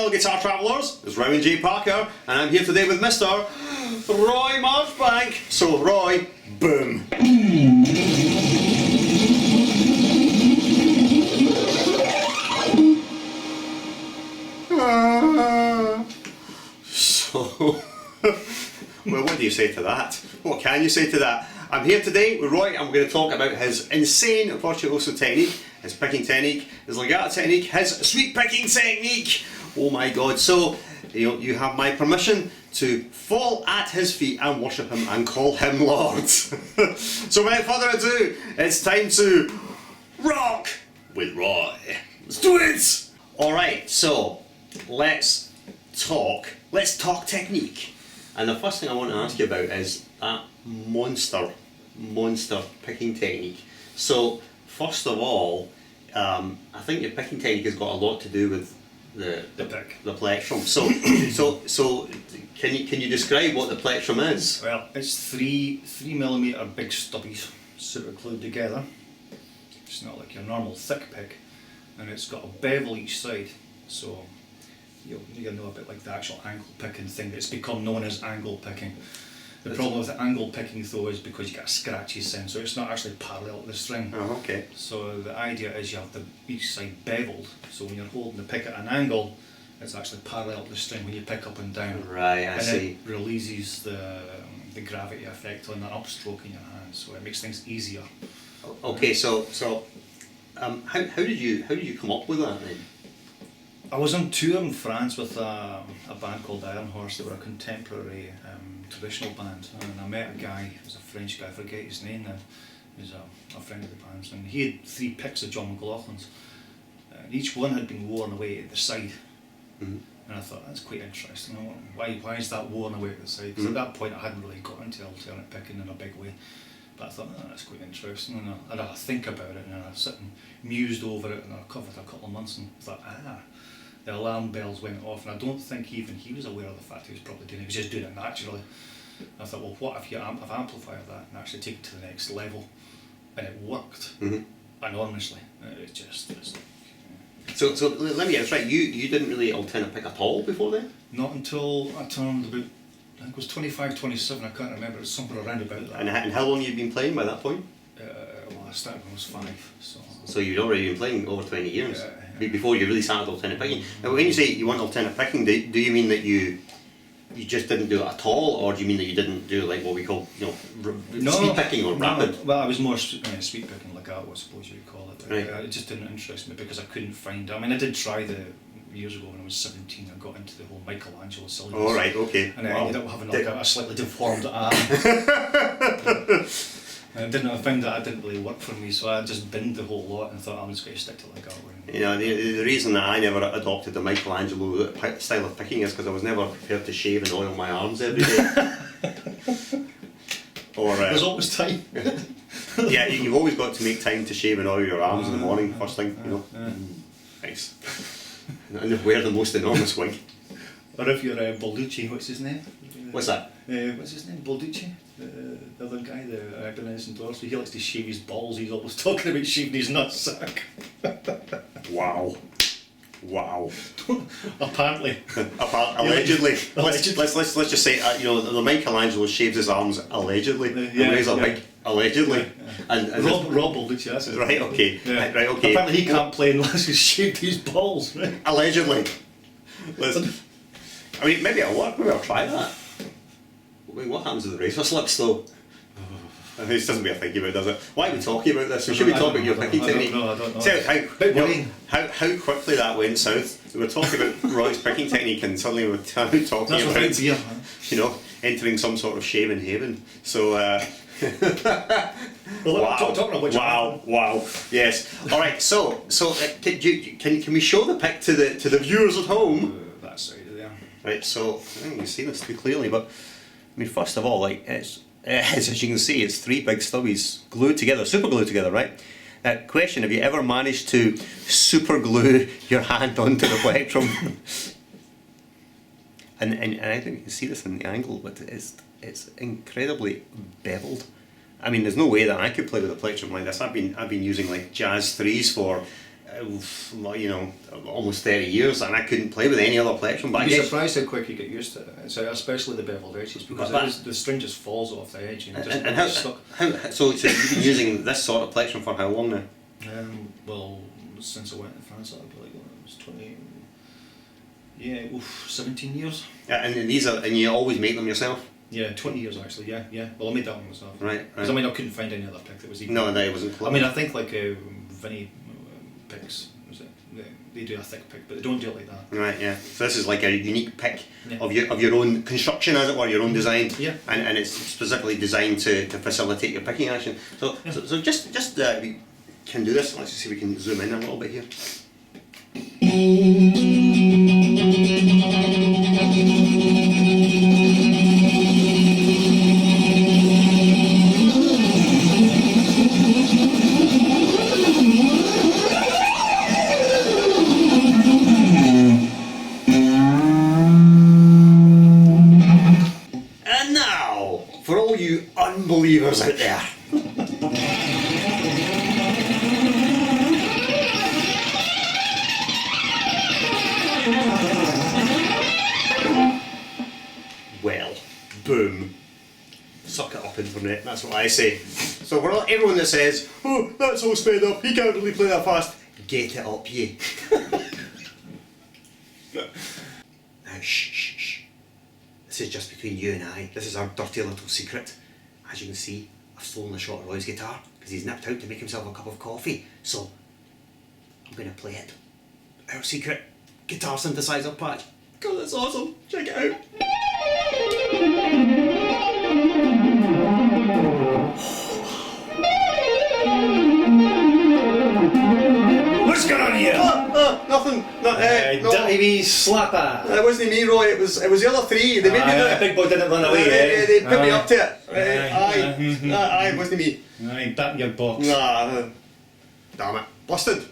fellow guitar travellers, it's Rowan J. Parker, and I'm here today with Mr. Roy Marchbank. So Roy, boom. So, well, what do you say to that? What can you say to that? I'm here today with Roy and we're going to talk about his insane virtuoso technique, his picking technique, his legato technique, his sweep picking technique. Oh my god, so you have my permission to fall at his feet and worship him and call him Lord. So without further ado, it's time to rock with Roy. Let's do it! Alright, so let's talk technique. And the first thing I want to ask you about is that monster picking technique. So first of all, I think your picking technique has got a lot to do with the plectrum. So can you describe what the plectrum is? Well, it's 3mm big stubbies super glued together. It's not like your normal thick pick, and it's got a bevel each side. So you'll know a bit like the actual angle picking thing that's become known as angle picking. The problem with the angle picking though is because you get a scratchy sound, so it's not actually parallel to the string. Oh, okay. So the idea is you have each side beveled, so when you're holding the pick at an angle, it's actually parallel to the string when you pick up and down. Right, I see. It releases the gravity effect on the upstroke in your hand, so it makes things easier. Okay, so how did you come up with that then? I was on tour in France with a band called Iron Horse. They were a contemporary traditional band, and I met a guy, he was a French guy, I forget his name now, he was a friend of the band's, and he had 3 picks of John McLaughlin's, and each one had been worn away at the side. Mm-hmm. And I thought, that's quite interesting. Why is that worn away at the side? Because at that point I hadn't really got into alternate picking in a big way. But I thought, that's quite interesting, and I had a think about it, and I sat and mused over it, and I covered a couple of months and thought, the alarm bells went off, and I don't think even he was aware of the fact he was probably doing it, he was just doing it naturally. I thought, well, what if I've amplified that and actually take it to the next level? And it worked enormously. It just was like, So let me get this right, you didn't really alternate pick at all before then? Not until I turned about, I think it was 25, 27, I can't remember, it was somewhere around about that. And how long had you been playing by that point? Well, I started when I was 5, so... So you'd already been playing over 20 years? Yeah. Before you really started alternate picking. Now when you say you want alternate picking, do you mean that you just didn't do it at all, or do you mean that you didn't do like what we call sweep picking or rapid? Well, I was more sweep picking, legato I suppose you would call it. Right. It just didn't interest me because I couldn't find, I mean I did try years ago when I was 17, I got into the whole Michelangelo silliness. Oh right, okay. And I ended up having like a slightly deformed arm. And I found that didn't really work for me, so I just binned the whole lot and thought I'm just going to stick to legato. You know, the reason that I never adopted the Michelangelo style of picking is because I was never prepared to shave and oil my arms every day. Or there's always time. Yeah, you've always got to make time to shave and oil your arms in the morning, first thing, you know. Nice. And wear the most enormous wig. Or if you're Balducci, what's his name? What's that? What's his name? Balducci? The other guy, the Ebenezer endorser, he likes to shave his balls, he's always talking about shaving his nutsack. Wow. Apparently. Allegedly. Let's just say, the Michelangelo shaves his arms allegedly. And wears a wig allegedly. Yeah. And Rob Balducci, that's it. Right, okay. Yeah. Right, okay. Apparently he can't play unless he's shaved his balls, right? Allegedly. Listen, I mean, maybe it'll work, maybe I'll try that. I mean, what happens to the razor slips though? This doesn't worth thinking about, does it? Why are we talking about this? Should we talk about your picking technique? I don't know. See how quickly that went south. We were talking about Roy's picking technique and suddenly we were talking about, entering some sort of shaven haven. So, wow, yes. Alright, so can we show the pic to the viewers at home? That side of there. Right, so, I think you can see this too clearly, but I mean, first of all, like, it's as you can see, it's 3 big stubbies glued together, super glued together, right? Question, have you ever managed to super glue your hand onto the plectrum? and I think you can see this in the angle, but it's incredibly beveled. I mean, there's no way that I could play with a plectrum like this. I've been using like jazz 3s for well, you know, almost 30 years, and I couldn't play with any other plectrum. But I You'd be guess surprised how quick you get used to it, so especially the beveled edges, because the string just falls off the edge, you know, and how, so you've been using this sort of plectrum for how long now? Well, since I went to France, I'd be like, when I was 20, 17 years. Yeah, and these are, and you always make them yourself? Yeah, 20 years actually, yeah. Well, I made that one myself. Right. Because I mean, I couldn't find any other pick that was even... No, it wasn't clever. I mean, I think like Vinny picks, they do a thick pick, but they don't do it like that. Right, yeah. So this is like a unique pick of your own construction, as it were, your own design. Yeah. And it's specifically designed to facilitate your picking action. So just we can do this. Let's just see if we can zoom in a little bit here. And now, for all you unbelievers out there. Well, boom. Suck it up, internet, that's what I say. So for everyone that says, oh, that's all sped up, he can't really play that fast, get it up, ye. Now, shh. This is just between you and I. This is our dirty little secret. As you can see, I've stolen a shot of Roy's guitar because he's nipped out to make himself a cup of coffee. So, I'm going to play it. Our secret guitar synthesizer patch. God, that's awesome. Check it out. What's going on here? Nothing. No. Dirty wee slapper. It wasn't me, Roy. It was the other three. They made me do it. Big boy didn't run away. They put me up to it. Aye. Aye, it wasn't me. Aye, back in your box. Nah. Damn it. Busted.